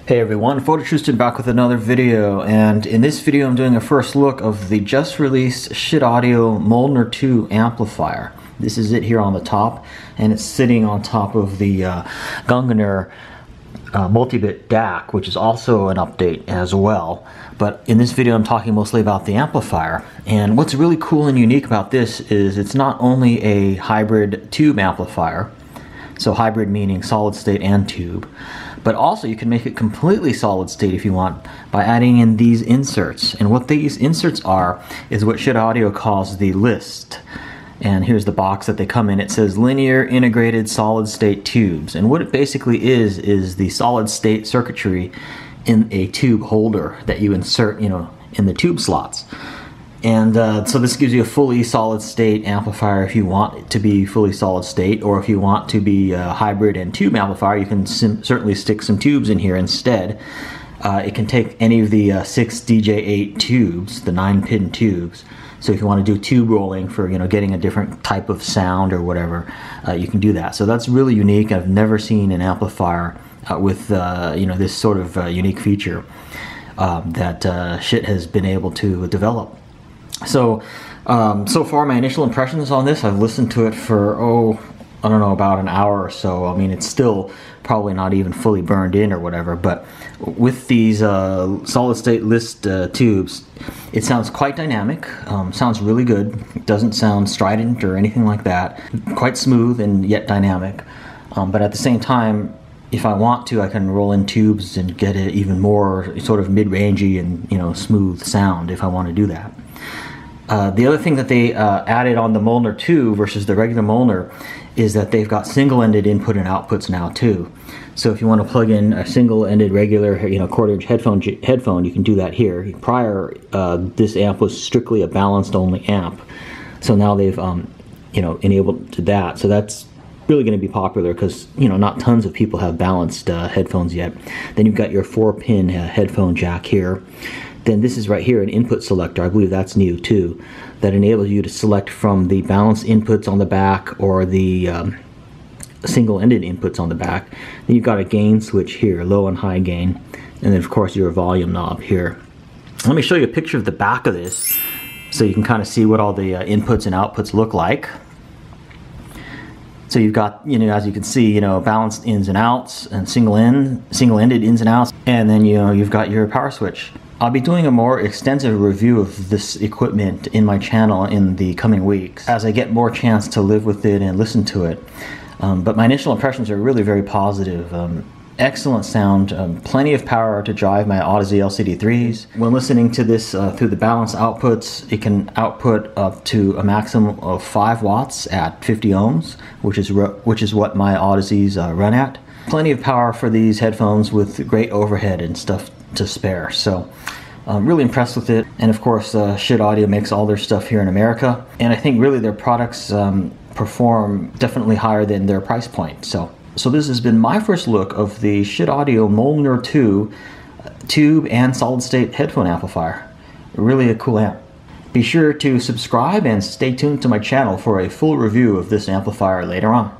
Hey everyone, phototristan back with another video, and in this video I'm doing a first look of the just released Schiit Audio Mjolnir 2 amplifier. This is it here on the top, and it's sitting on top of the Gungnir multi-bit DAC, which is also an update as well. But in this video I'm talking mostly about the amplifier, and what's really cool and unique about this is it's not only a hybrid tube amplifier, so hybrid meaning solid state and tube, but also you can make it completely solid state if you want by adding in these inserts. And what these inserts are is what Schiit Audio calls the list. And here's the box that they come in. It says linear integrated solid state tubes. And what it basically is the solid state circuitry in a tube holder that you insert, in the tube slots. And so this gives you a fully solid state amplifier if you want it to be fully solid state, or if you want to be a hybrid and tube amplifier, you can certainly stick some tubes in here instead. It can take any of the 6 DJ8 tubes, the 9-pin tubes. So if you want to do tube rolling for getting a different type of sound or whatever, you can do that. So that's really unique. I've never seen an amplifier with this sort of unique feature that Schiit has been able to develop. So, so far my initial impressions on this, I've listened to it for, I don't know, about an hour or so. I mean, it's still probably not even fully burned in or whatever, but with these solid state list tubes, it sounds quite dynamic, sounds really good. It doesn't sound strident or anything like that. Quite smooth and yet dynamic. But at the same time, if I want to, I can roll in tubes and get an even more sort of mid-rangey and smooth sound if I want to do that. The other thing that they added on the Mjolnir 2 versus the regular Mjolnir is that they've got single-ended input and outputs now too. So if you want to plug in a single-ended regular quarter-inch headphone, you can do that here. Prior, this amp was strictly a balanced-only amp, so now they've enabled to that. So that's really going to be popular because not tons of people have balanced headphones yet. Then you've got your 4-pin headphone jack here. Then this is right here an input selector. I believe that's new too. That enables you to select from the balanced inputs on the back or the single-ended inputs on the back. Then you've got a gain switch here, low and high gain, and then of course your volume knob here. Let me show you a picture of the back of this so you can kind of see what all the inputs and outputs look like. So you've got, as you can see, balanced ins and outs and single-ended ins and outs, and then you've got your power switch. I'll be doing a more extensive review of this equipment in my channel in the coming weeks as I get more chance to live with it and listen to it. But my initial impressions are really very positive. Excellent sound, plenty of power to drive my Odyssey LCD3s. When listening to this through the balanced outputs, it can output up to a maximum of 5 watts at 50 ohms, which is what my Odysseys run at. Plenty of power for these headphones with great overhead and stuff to spare. So I'm really impressed with it. And of course, Schiit Audio makes all their stuff here in America, and I think really their products perform definitely higher than their price point. So this has been my first look of the Schiit Audio Mjolnir 2 tube and solid state headphone amplifier. Really a cool amp. Be sure to subscribe and stay tuned to my channel for a full review of this amplifier later on.